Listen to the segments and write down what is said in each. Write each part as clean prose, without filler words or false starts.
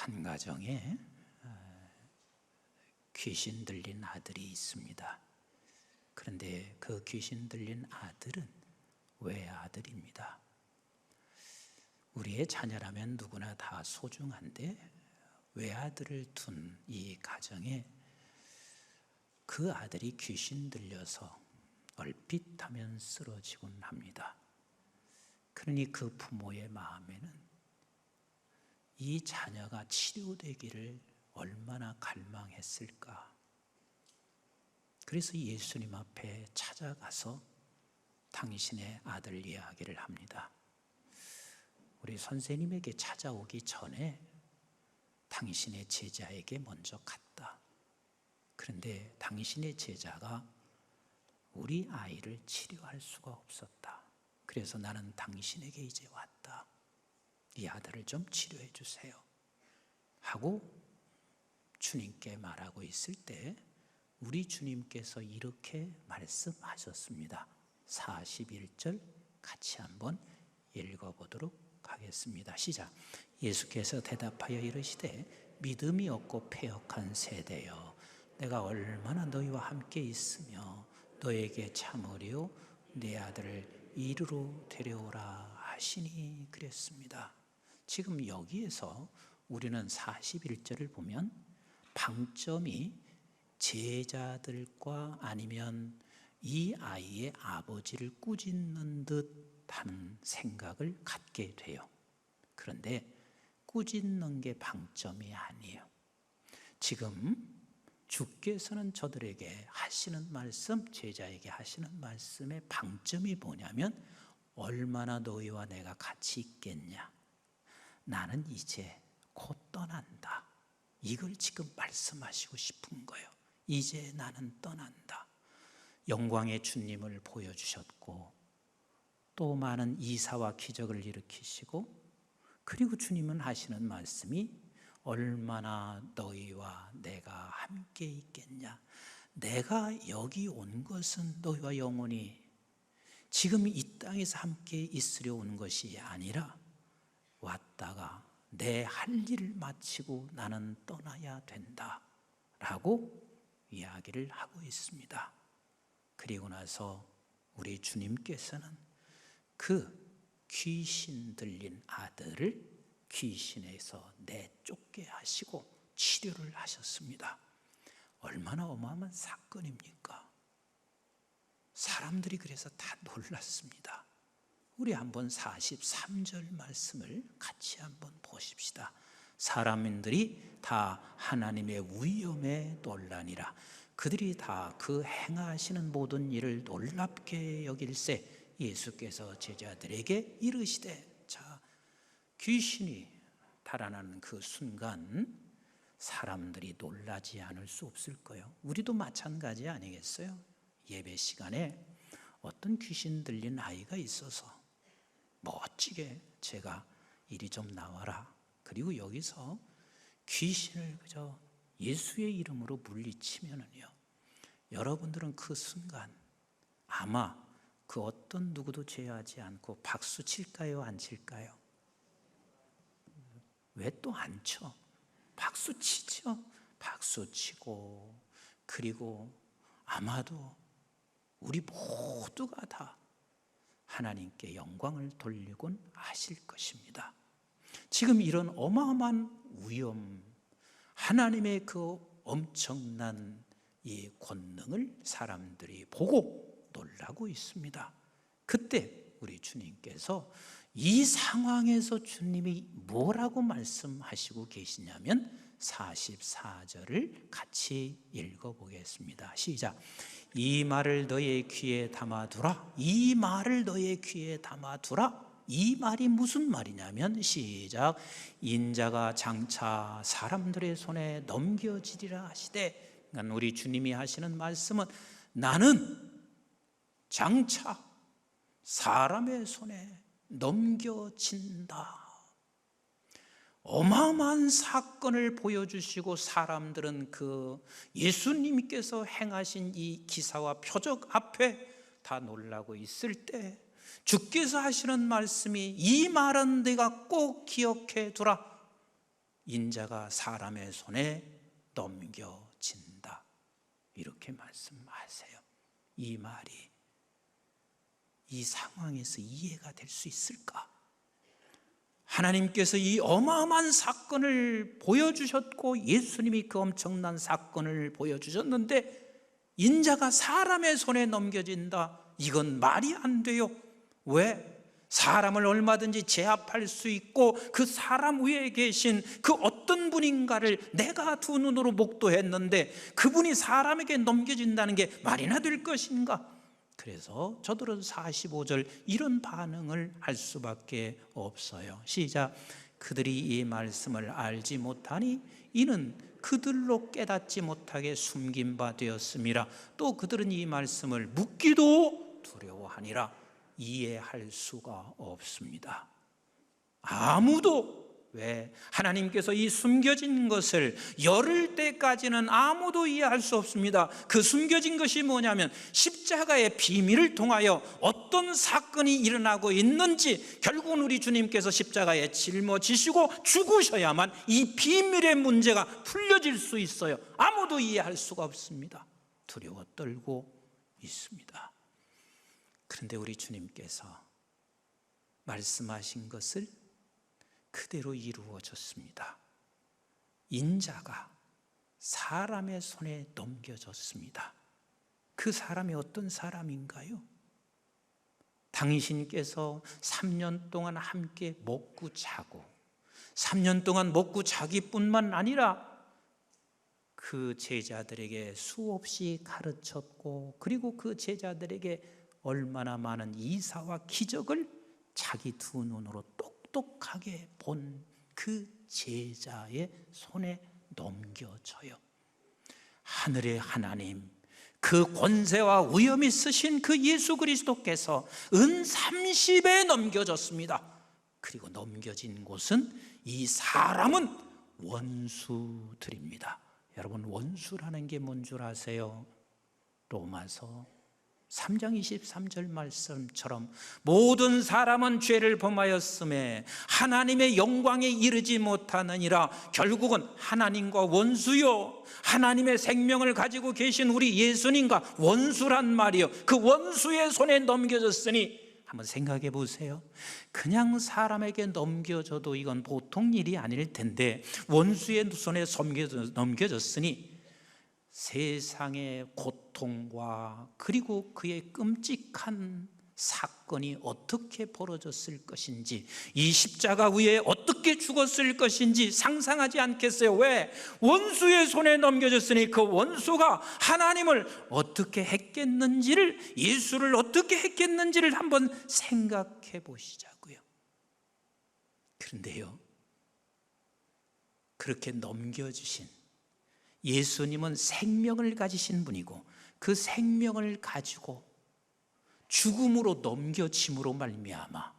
한 가정에 귀신 들린 아들이 있습니다. 그런데 그 귀신 들린 아들은 외아들입니다. 우리의 자녀라면 누구나 다 소중한데 외아들을 둔 이 가정에 그 아들이 귀신 들려서 얼핏하면 쓰러지곤 합니다. 그러니 그 부모의 마음에는 이 자녀가 치료되기를 얼마나 갈망했을까. 그래서 예수님 앞에 찾아가서 당신의 아들 이야기를 합니다. 우리 선생님에게 찾아오기 전에 당신의 제자에게 먼저 갔다. 그런데 당신의 제자가 우리 아이를 치료할 수가 없었다. 그래서 나는 당신에게 이제 왔다. 이 아들을 좀 치료해 주세요 하고 주님께 말하고 있을 때 우리 주님께서 이렇게 말씀하셨습니다. 41절 같이 한번 읽어보도록 하겠습니다. 시작. 예수께서 대답하여 이르시되 믿음이 없고 패역한 세대여, 내가 얼마나 너희와 함께 있으며 너에게 참으려 내 아들을 이르러 데려오라 하시니 그랬습니다. 지금 여기에서 우리는 41절을 보면 방점이 제자들과 아니면 이 아이의 아버지를 꾸짖는 듯한 생각을 갖게 돼요. 그런데 꾸짖는 게 방점이 아니에요. 지금 주께서는 저들에게 하시는 말씀, 제자에게 하시는 말씀의 방점이 뭐냐면 얼마나 너희와 내가 같이 있겠냐, 나는 이제 곧 떠난다, 이걸 지금 말씀하시고 싶은 거예요. 이제 나는 떠난다. 영광의 주님을 보여주셨고 또 많은 이사와 기적을 일으키시고, 그리고 주님은 하시는 말씀이 얼마나 너희와 내가 함께 있겠냐. 내가 여기 온 것은 너희와 영원히 지금 이 땅에서 함께 있으려 온 것이 아니라 왔다가 내 할 일을 마치고 나는 떠나야 된다 라고 이야기를 하고 있습니다. 그리고 나서 우리 주님께서는 그 귀신 들린 아들을 귀신에서 내쫓게 하시고 치료를 하셨습니다. 얼마나 어마어마한 사건입니까? 사람들이 그래서 다 놀랐습니다. 우리 한번 43절 말씀을 같이 한번 보십시다. 사람들이 다 하나님의 위엄에 놀라니라. 그들이 다 그 행하시는 모든 일을 놀랍게 여길세 예수께서 제자들에게 이르시되. 자, 귀신이 달아나는 그 순간 사람들이 놀라지 않을 수 없을 거예요. 우리도 마찬가지 아니겠어요? 예배 시간에 어떤 귀신 들린 아이가 있어서 멋지게 제가 이리 좀 나와라, 그리고 여기서 귀신을 그저 예수의 이름으로 물리치면은요, 여러분들은 그 순간 아마 그 어떤 누구도 제어하지 않고 박수 칠까요, 안 칠까요? 왜 또 안 쳐? 박수 치죠. 박수 치고, 그리고 아마도 우리 모두가 다 하나님께 영광을 돌리곤 하실 것입니다. 지금 이런 어마어마한 위엄, 하나님의 그 엄청난 이 권능을 사람들이 보고 놀라고 있습니다. 그때 우리 주님께서 이 상황에서 주님이 뭐라고 말씀하시고 계시냐면 44절을 같이 읽어보겠습니다. 시작. 이 말을 너의 귀에 담아두라. 이 말을 너의 귀에 담아두라. 이 말이 무슨 말이냐면 시작. 인자가 장차 사람들의 손에 넘겨지리라 하시되. 그러니까 우리 주님이 하시는 말씀은 나는 장차 사람의 손에 넘겨진다. 어마어마한 사건을 보여주시고 사람들은 그 예수님께서 행하신 이 기사와 표적 앞에 다 놀라고 있을 때 주께서 하시는 말씀이 이 말은 네가 꼭 기억해 두라. 인자가 사람의 손에 넘겨진다. 이렇게 말씀하세요. 이 말이 이 상황에서 이해가 될 수 있을까? 하나님께서 이 어마어마한 사건을 보여주셨고 예수님이 그 엄청난 사건을 보여주셨는데 인자가 사람의 손에 넘겨진다. 이건 말이 안 돼요. 왜? 사람을 얼마든지 제압할 수 있고 그 사람 위에 계신 그 어떤 분인가를 내가 두 눈으로 목도했는데 그분이 사람에게 넘겨진다는 게 말이나 될 것인가? 그래서 저들은 45절 이런 반응을 할 수밖에 없어요. 시작. 그들이 이 말씀을 알지 못하니 이는 그들로 깨닫지 못하게 숨긴 바 되었음이라. 또 그들은 이 말씀을 묻기도 두려워하니라. 이해할 수가 없습니다. 아무도. 왜? 하나님께서 이 숨겨진 것을 열을 때까지는 아무도 이해할 수 없습니다. 그 숨겨진 것이 뭐냐면 십자가의 비밀을 통하여 어떤 사건이 일어나고 있는지, 결국은 우리 주님께서 십자가에 짊어지시고 죽으셔야만 이 비밀의 문제가 풀려질 수 있어요. 아무도 이해할 수가 없습니다. 두려워 떨고 있습니다. 그런데 우리 주님께서 말씀하신 것을 그대로 이루어졌습니다. 인자가 사람의 손에 넘겨졌습니다. 그 사람이 어떤 사람인가요? 당신께서 3년 동안 함께 먹고 자고 3년 동안 먹고 자기뿐만 아니라 그 제자들에게 수없이 가르쳤고 그리고 그 제자들에게 얼마나 많은 이사와 기적을 자기 두 눈으로 똑똑하게 본 그 제자의 손에 넘겨져요. 하늘의 하나님, 그 권세와 위엄이 쓰신 그 예수 그리스도께서 은 30에 넘겨졌습니다. 그리고 넘겨진 곳은 이 사람은 원수들입니다. 여러분, 원수라는 게 뭔 줄 아세요? 로마서 3장 23절 말씀처럼 모든 사람은 죄를 범하였음에 하나님의 영광에 이르지 못하느니라. 결국은 하나님과 원수요, 하나님의 생명을 가지고 계신 우리 예수님과 원수란 말이요, 그 원수의 손에 넘겨졌으니 한번 생각해 보세요. 그냥 사람에게 넘겨져도 이건 보통 일이 아닐 텐데 원수의 손에 넘겨졌으니 세상의 고통과 그리고 그의 끔찍한 사건이 어떻게 벌어졌을 것인지, 이 십자가 위에 어떻게 죽었을 것인지 상상하지 않겠어요? 왜? 원수의 손에 넘겨졌으니 그 원수가 하나님을 어떻게 했겠는지를, 예수를 어떻게 했겠는지를 한번 생각해 보시자고요. 그런데요, 그렇게 넘겨주신 예수님은 생명을 가지신 분이고 그 생명을 가지고 죽음으로 넘겨짐으로 말미암아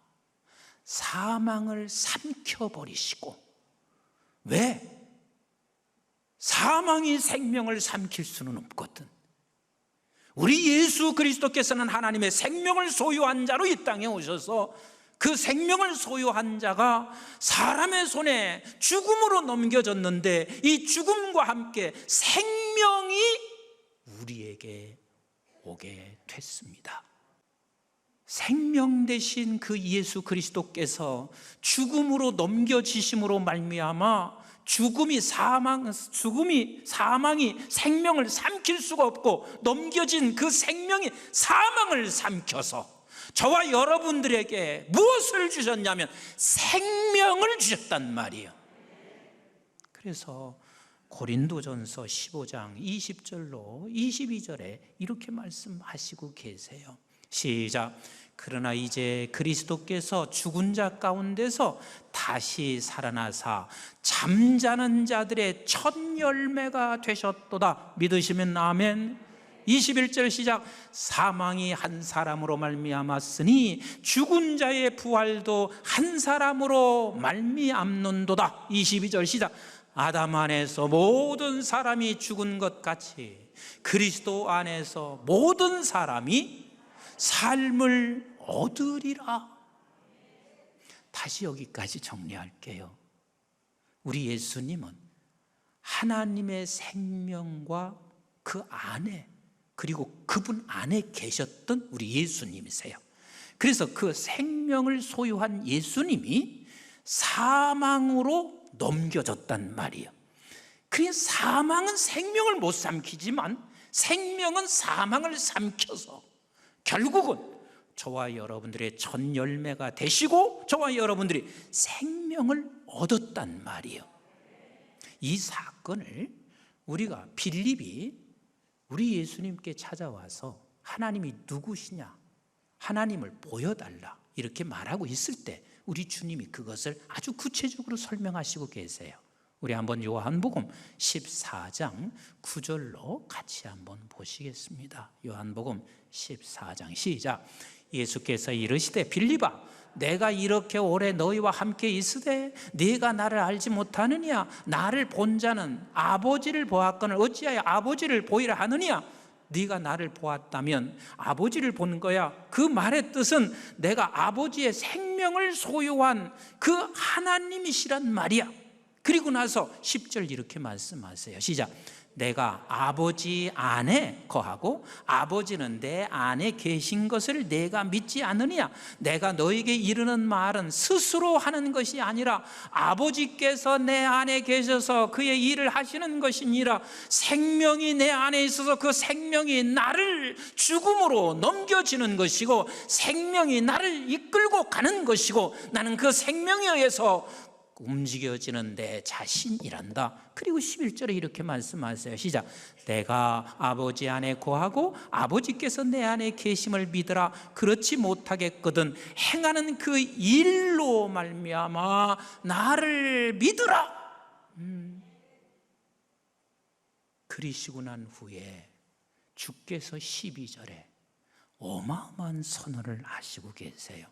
사망을 삼켜버리시고, 왜? 사망이 생명을 삼킬 수는 없거든. 우리 예수 그리스도께서는 하나님의 생명을 소유한 자로 이 땅에 오셔서 그 생명을 소유한 자가 사람의 손에 죽음으로 넘겨졌는데 이 죽음과 함께 생명이 우리에게 오게 됐습니다. 생명 대신 그 예수 그리스도께서 죽음으로 넘겨지심으로 말미암아 사망이 생명을 삼킬 수가 없고 넘겨진 그 생명이 사망을 삼켜서 저와 여러분들에게 무엇을 주셨냐면 생명을 주셨단 말이에요. 그래서 고린도전서 15장 20절로 22절에 이렇게 말씀하시고 계세요. 시작. 그러나 이제 그리스도께서 죽은 자 가운데서 다시 살아나사 잠자는 자들의 첫 열매가 되셨도다. 믿으시면 아멘. 21절 시작. 사망이 한 사람으로 말미암았으니 죽은 자의 부활도 한 사람으로 말미암는도다. 22절 시작. 아담 안에서 모든 사람이 죽은 것 같이 그리스도 안에서 모든 사람이 삶을 얻으리라. 다시 여기까지 정리할게요. 우리 예수님은 하나님의 생명과 그 안에, 그리고 그분 안에 계셨던 우리 예수님이세요. 그래서 그 생명을 소유한 예수님이 사망으로 넘겨졌단 말이에요. 그래서 사망은 생명을 못 삼키지만 생명은 사망을 삼켜서 결국은 저와 여러분들의 첫 열매가 되시고 저와 여러분들이 생명을 얻었단 말이에요. 이 사건을 우리가 빌립이 우리 예수님께 찾아와서 하나님이 누구시냐, 하나님을 보여달라 이렇게 말하고 있을 때 우리 주님이 그것을 아주 구체적으로 설명하시고 계세요. 우리 한번 요한복음 14장 9절로 같이 한번 보시겠습니다. 요한복음 14장 시작. 예수께서 이르시되 빌립아, 내가 이렇게 오래 너희와 함께 있으되 네가 나를 알지 못하느냐? 나를 본 자는 아버지를 보았거늘 어찌하여 아버지를 보이라 하느냐? 네가 나를 보았다면 아버지를 본 거야. 그 말의 뜻은 내가 아버지의 생명을 소유한 그 하나님이시란 말이야. 그리고 나서 10절 이렇게 말씀하세요. 시작. 내가 아버지 안에 거하고 아버지는 내 안에 계신 것을 내가 믿지 않느냐? 내가 너에게 이르는 말은 스스로 하는 것이 아니라 아버지께서 내 안에 계셔서 그의 일을 하시는 것이니라. 생명이 내 안에 있어서 그 생명이 나를 죽음으로 넘겨지는 것이고 생명이 나를 이끌고 가는 것이고 나는 그 생명에 의해서 움직여지는 내 자신이란다. 그리고 11절에 이렇게 말씀하세요. 시작. 내가 아버지 안에 거하고 아버지께서 내 안에 계심을 믿으라. 그렇지 못하겠거든 행하는 그 일로 말미암아 나를 믿으라. 그리시고 난 후에 주께서 12절에 어마어마한 선언을 하시고 계세요.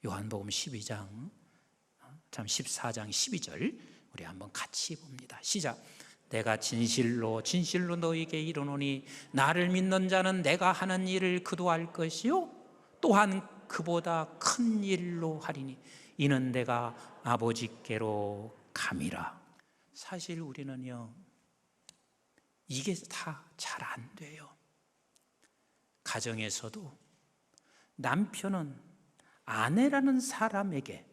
요한복음 12장 14장 12절 우리 한번 같이 봅니다. 시작. 내가 진실로 진실로 너희에게 이르노니 나를 믿는 자는 내가 하는 일을 그도 할 것이요 또한 그보다 큰 일로 하리니 이는 내가 아버지께로 감이라. 사실 우리는요 이게 다 잘 안 돼요. 가정에서도 남편은 아내라는 사람에게,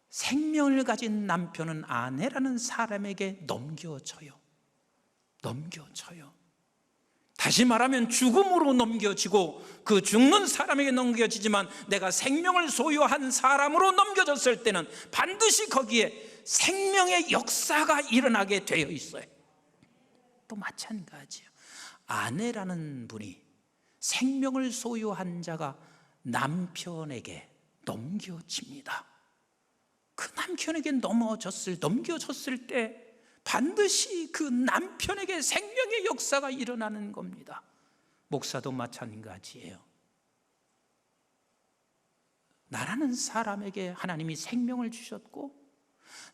생명을 가진 남편은 아내라는 사람에게 넘겨져요. 다시 말하면 죽음으로 넘겨지고 그 죽는 사람에게 넘겨지지만 내가 생명을 소유한 사람으로 넘겨졌을 때는 반드시 거기에 생명의 역사가 일어나게 되어 있어요. 또 마찬가지예요. 아내라는 분이, 생명을 소유한 자가 남편에게 넘겨집니다. 그 남편에게 넘겨졌을 때 반드시 그 남편에게 생명의 역사가 일어나는 겁니다. 목사도 마찬가지예요. 나라는 사람에게 하나님이 생명을 주셨고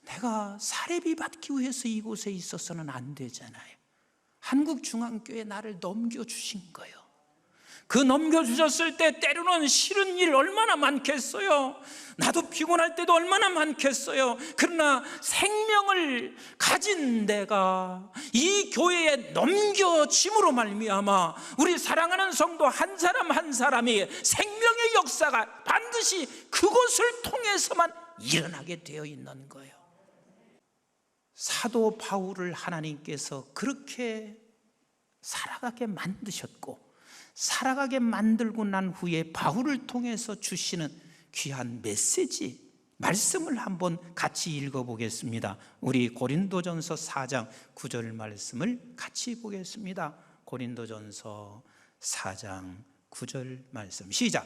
내가 사례비 받기 위해서 이곳에 있어서는 안 되잖아요. 한국중앙교회에 나를 넘겨주신 거예요. 그 넘겨주셨을 때 때로는 싫은 일 얼마나 많겠어요. 나도 피곤할 때도 얼마나 많겠어요. 그러나 생명을 가진 내가 이 교회에 넘겨짐으로 말미암아 우리 사랑하는 성도 한 사람 한 사람이 생명의 역사가 반드시 그곳을 통해서만 일어나게 되어 있는 거예요. 사도 바울을 하나님께서 그렇게 살아가게 만드셨고 살아가게 만들고 난 후에 바울을 통해서 주시는 귀한 메시지, 말씀을 한번 같이 읽어보겠습니다. 우리 고린도전서 4장 9절 말씀을 같이 보겠습니다. 고린도전서 4장 9절 말씀 시작.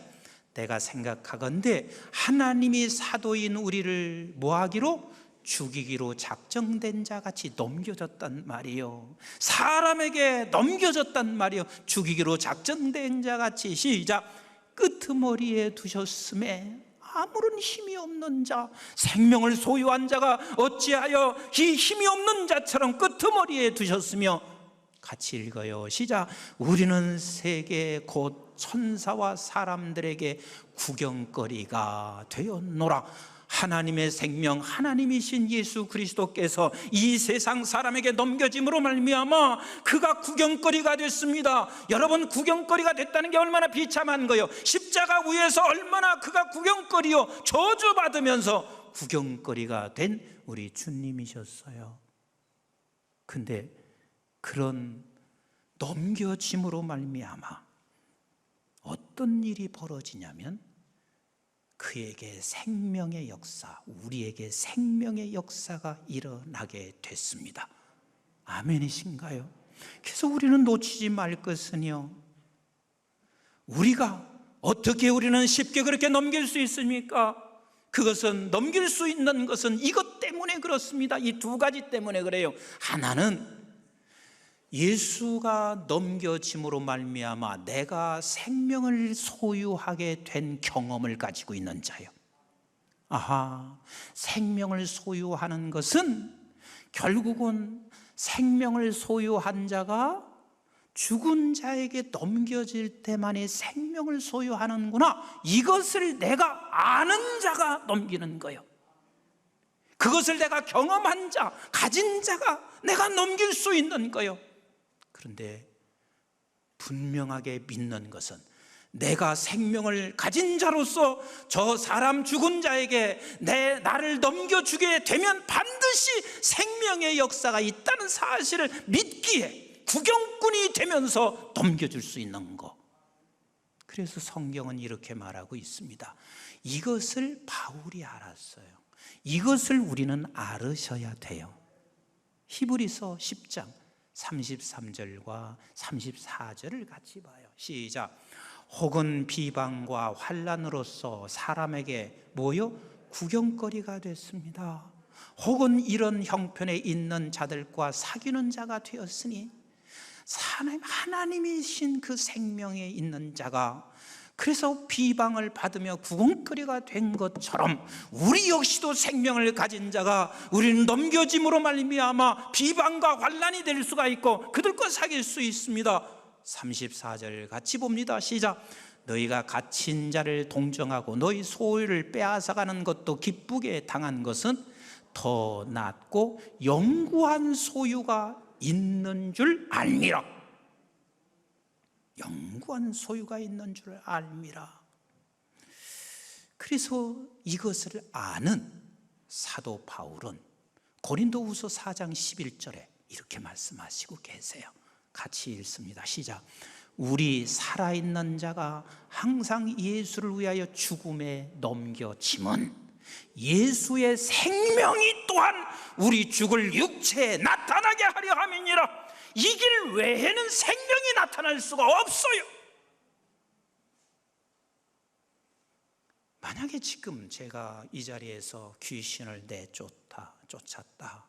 내가 생각하건대 하나님이 사도인 우리를 뭐하기로? 죽이기로 작정된 자 같이 넘겨졌단 말이요. 사람에게 넘겨졌단 말이요. 죽이기로 작정된 자 같이 시작. 끄트머리에 두셨음에 아무런 힘이 없는 자, 생명을 소유한 자가 어찌하여 이 힘이 없는 자처럼 끄트머리에 두셨으며 같이 읽어요. 시작. 우리는 세계 곧 천사와 사람들에게 구경거리가 되었노라. 하나님의 생명, 하나님이신 예수 그리스도께서 이 세상 사람에게 넘겨짐으로 말미암아 그가 구경거리가 됐습니다. 여러분, 구경거리가 됐다는 게 얼마나 비참한 거요. 십자가 위에서 얼마나 그가 구경거리요, 저주받으면서 구경거리가 된 우리 주님이셨어요. 근데 그런 넘겨짐으로 말미암아 어떤 일이 벌어지냐면 그에게 생명의 역사, 우리에게 생명의 역사가 일어나게 됐습니다. 아멘이신가요? 그래서 우리는 놓치지 말 것은요, 우리는 쉽게 그렇게 넘길 수 있습니까? 그것은 넘길 수 있는 것은 이것 때문에 그렇습니다. 이 두 가지 때문에 그래요. 하나는 예수가 넘겨짐으로 말미암아 내가 생명을 소유하게 된 경험을 가지고 있는 자요. 생명을 소유하는 것은 결국은 생명을 소유한 자가 죽은 자에게 넘겨질 때만이 생명을 소유하는구나, 이것을 내가 아는 자가 넘기는 거예요. 그것을 내가 경험한 자, 가진 자가 내가 넘길 수 있는 거예요. 그런데 분명하게 믿는 것은 내가 생명을 가진 자로서 저 사람 죽은 자에게 나를 넘겨주게 되면 반드시 생명의 역사가 있다는 사실을 믿기에 구경꾼이 되면서 넘겨줄 수 있는 것. 그래서 성경은 이렇게 말하고 있습니다. 이것을 바울이 알았어요. 이것을 우리는 알으셔야 돼요. 히브리서 10장 33절과 34절을 같이 봐요. 시작. 혹은 비방과 환난으로서 사람에게 구경거리가 됐습니다. 혹은 이런 형편에 있는 자들과 사귀는 자가 되었으니 하나님이신 그 생명에 있는 자가 그래서 비방을 받으며 구경거리가 된 것처럼 우리 역시도 생명을 가진 자가 우리는 넘겨짐으로 말미암아 비방과 환난이 될 수가 있고 그들과 사귈 수 있습니다. 34절 같이 봅니다. 시작. 너희가 갇힌 자를 동정하고 너희 소유를 빼앗아가는 것도 기쁘게 당한 것은 더 낫고 영구한 소유가 있는 줄 알미라. 영구한 소유가 있는 줄 알미라. 그래서 이것을 아는 사도 바울은 고린도후서 4장 11절에 이렇게 말씀하시고 계세요. 같이 읽습니다. 시작. 우리 살아있는 자가 항상 예수를 위하여 죽음에 넘겨짐은 예수의 생명이 또한 우리 죽을 육체에 나타나게 하려 함이니라. 이 길 외에는 생명이 나타날 수가 없어요. 만약에 지금 제가 이 자리에서 귀신을 쫓았다,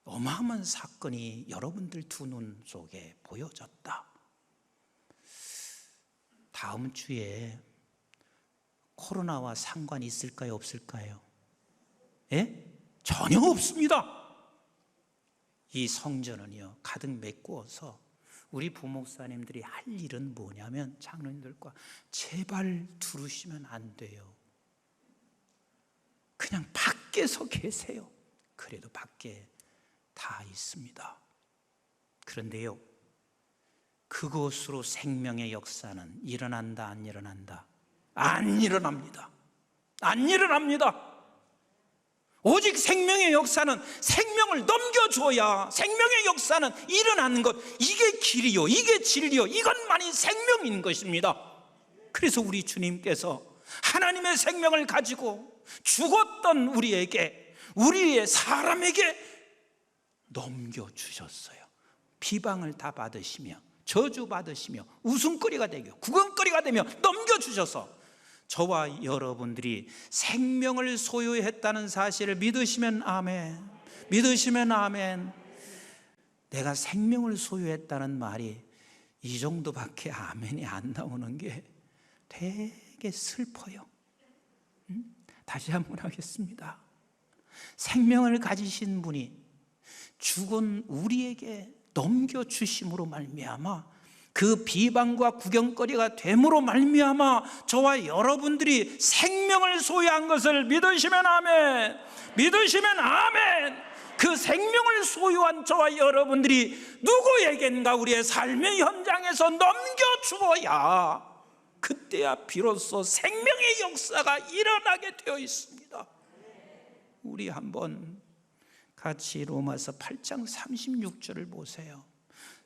어마어마한 사건이 여러분들 두 눈 속에 보여졌다. 다음 주에 코로나와 상관이 있을까요, 없을까요? 전혀 없습니다. 이 성전은요 가득 메꾸어서 우리 부목사님들이 할 일은 뭐냐면 장로님들과 제발 두르시면 안 돼요. 그냥 밖에서 계세요. 그래도 밖에 다 있습니다. 그런데요, 그것으로 생명의 역사는 일어난다, 안 일어난다? 안 일어납니다. 안 일어납니다. 오직 생명의 역사는 생명을 넘겨줘야 생명의 역사는 일어나는 것. 이게 길이요, 이게 진리요, 이것만이 생명인 것입니다. 그래서 우리 주님께서 하나님의 생명을 가지고 죽었던 우리의 사람에게 넘겨주셨어요. 비방을 다 받으시며 저주받으시며 웃음거리가 되고 구경거리가 되며 넘겨주셔서 저와 여러분들이 생명을 소유했다는 사실을 믿으시면 아멘, 믿으시면 아멘. 내가 생명을 소유했다는 말이 이 정도밖에 아멘이 안 나오는 게 되게 슬퍼요. 다시 한번 하겠습니다. 생명을 가지신 분이 죽은 우리에게 넘겨주심으로 말미암아 그 비방과 구경거리가 됨으로 말미암아 저와 여러분들이 생명을 소유한 것을 믿으시면 아멘, 믿으시면 아멘. 그 생명을 소유한 저와 여러분들이 누구에겐가 우리의 삶의 현장에서 넘겨주어야 그때야 비로소 생명의 역사가 일어나게 되어 있습니다. 우리 한번 같이 로마서 8장 36절을 보세요.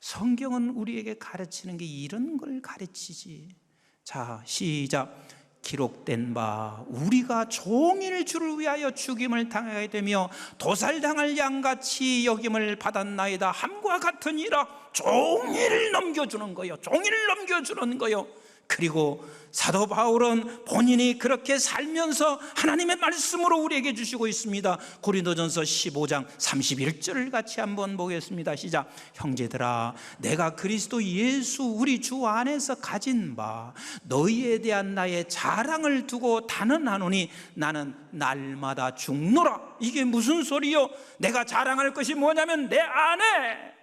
성경은 우리에게 가르치는 게 이런 걸 가르치지. 자, 시작. 기록된 바 우리가 종일 주를 위하여 죽임을 당하게 되며 도살당할 양같이 여김을 받았나이다 함과 같으니라. 종일 넘겨주는 거요, 종일 넘겨주는 거요. 그리고 사도 바울은 본인이 그렇게 살면서 하나님의 말씀으로 우리에게 주시고 있습니다. 고린도전서 15장 31절을 같이 한번 보겠습니다. 시작. 형제들아, 내가 그리스도 예수 우리 주 안에서 가진 바 너희에 대한 나의 자랑을 두고 단언하노니 나는 날마다 죽노라. 이게 무슨 소리요? 내가 자랑할 것이 뭐냐면 내 안에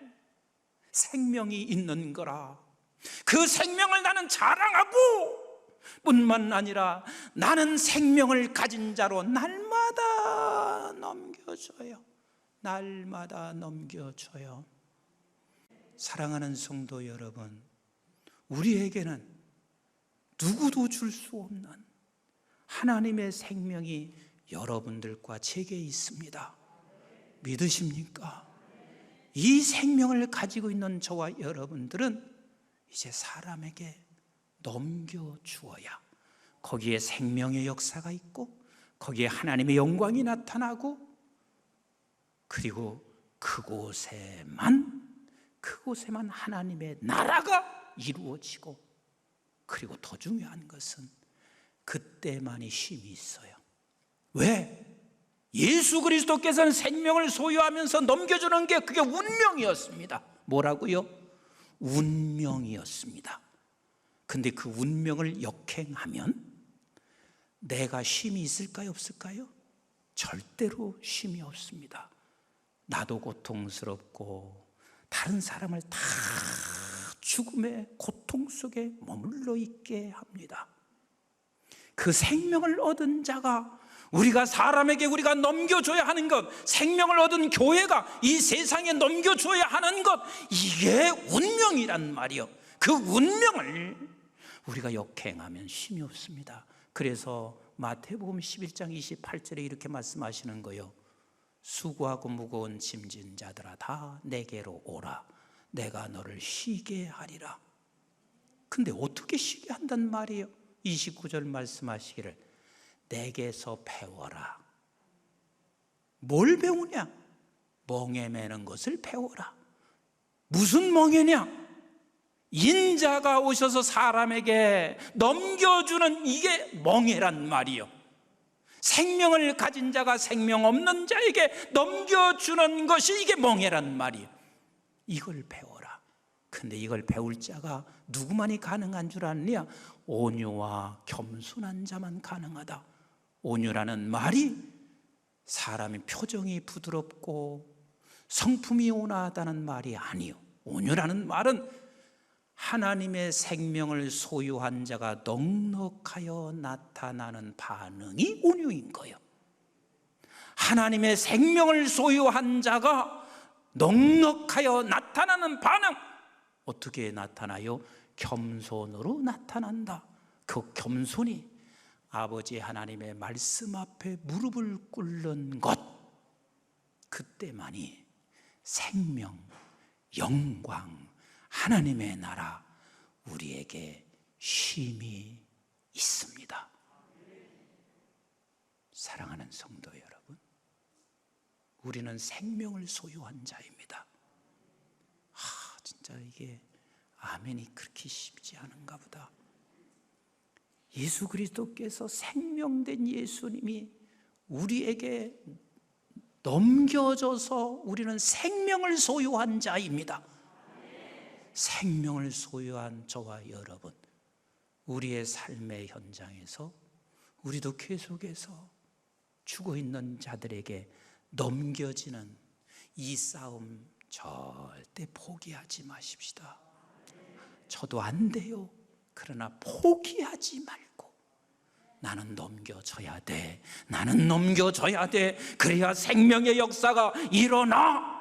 생명이 있는 거라. 그 생명을 나는 자랑하고 뿐만 아니라 나는 생명을 가진 자로 날마다 넘겨줘요. 날마다 넘겨줘요. 사랑하는 성도 여러분, 우리에게는 누구도 줄 수 없는 하나님의 생명이 여러분들과 제게 있습니다. 믿으십니까? 이 생명을 가지고 있는 저와 여러분들은 이제 사람에게 넘겨주어야 거기에 생명의 역사가 있고 거기에 하나님의 영광이 나타나고 그리고 그곳에만 하나님의 나라가 이루어지고 그리고 더 중요한 것은 그때만이 쉼이 있어요. 왜? 예수 그리스도께서는 생명을 소유하면서 넘겨주는 게 그게 운명이었습니다. 뭐라고요? 운명이었습니다. 근데 그 운명을 역행하면 내가 쉼이 있을까요? 없을까요? 절대로 쉼이 없습니다. 나도 고통스럽고 다른 사람을 다 죽음의 고통 속에 머물러 있게 합니다. 그 생명을 얻은 자가 우리가 사람에게 우리가 넘겨줘야 하는 것, 생명을 얻은 교회가 이 세상에 넘겨줘야 하는 것, 이게 운명이란 말이요. 그 운명을 우리가 역행하면 쉼이 없습니다. 그래서 마태복음 11장 28절에 이렇게 말씀하시는 거예요. 수고하고 무거운 짐진 자들아 다 내게로 오라. 내가 너를 쉬게 하리라. 근데 어떻게 쉬게 한단 말이에요? 29절 말씀하시기를 내게서 배워라. 뭘 배우냐? 멍에 매는 것을 배워라. 무슨 멍에냐? 인자가 오셔서 사람에게 넘겨주는 이게 멍에란 말이요. 생명을 가진 자가 생명 없는 자에게 넘겨주는 것이 이게 멍에란 말이요. 이걸 배워라. 근데 이걸 배울 자가 누구만이 가능한 줄 아느냐? 온유와 겸손한 자만 가능하다. 온유라는 말이 사람의 표정이 부드럽고 성품이 온화하다는 말이 아니요. 온유라는 말은 하나님의 생명을 소유한 자가 넉넉하여 나타나는 반응이 온유인 거예요. 하나님의 생명을 소유한 자가 넉넉하여 나타나는 반응, 어떻게 나타나요? 겸손으로 나타난다. 그 겸손이 아버지 하나님의 말씀 앞에 무릎을 꿇는 것, 그때만이 생명, 영광, 하나님의 나라, 우리에게 쉼이 있습니다. 사랑하는 성도 여러분, 우리는 생명을 소유한 자입니다. 진짜 이게 아멘이 그렇게 쉽지 않은가 보다. 예수 그리스도께서 생명된 예수님이 우리에게 넘겨줘서 우리는 생명을 소유한 자입니다. 생명을 소유한 저와 여러분, 우리의 삶의 현장에서 우리도 계속해서 죽어 있는 자들에게 넘겨지는 이 싸움 절대 포기하지 마십시다. 저도 안 돼요. 그러나 포기하지 말고 나는 넘겨져야 돼. 나는 넘겨져야 돼. 그래야 생명의 역사가 일어나.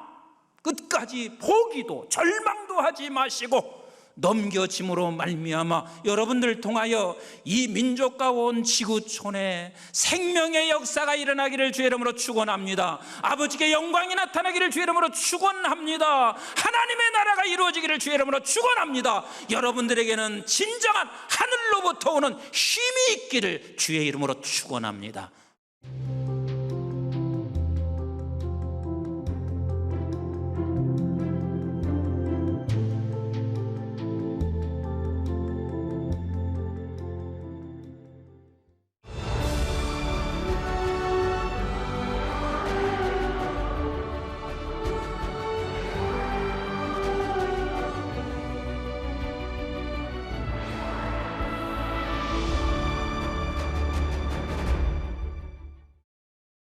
끝까지 포기도 절망도 하지 마시고 넘겨짐으로 말미암아 여러분들 통하여 이 민족과 온 지구촌에 생명의 역사가 일어나기를 주의 이름으로 축원합니다. 아버지께 영광이 나타나기를 주의 이름으로 축원합니다. 하나님의 나라가 이루어지기를 주의 이름으로 축원합니다. 여러분들에게는 진정한 하늘로부터 오는 힘이 있기를 주의 이름으로 축원합니다.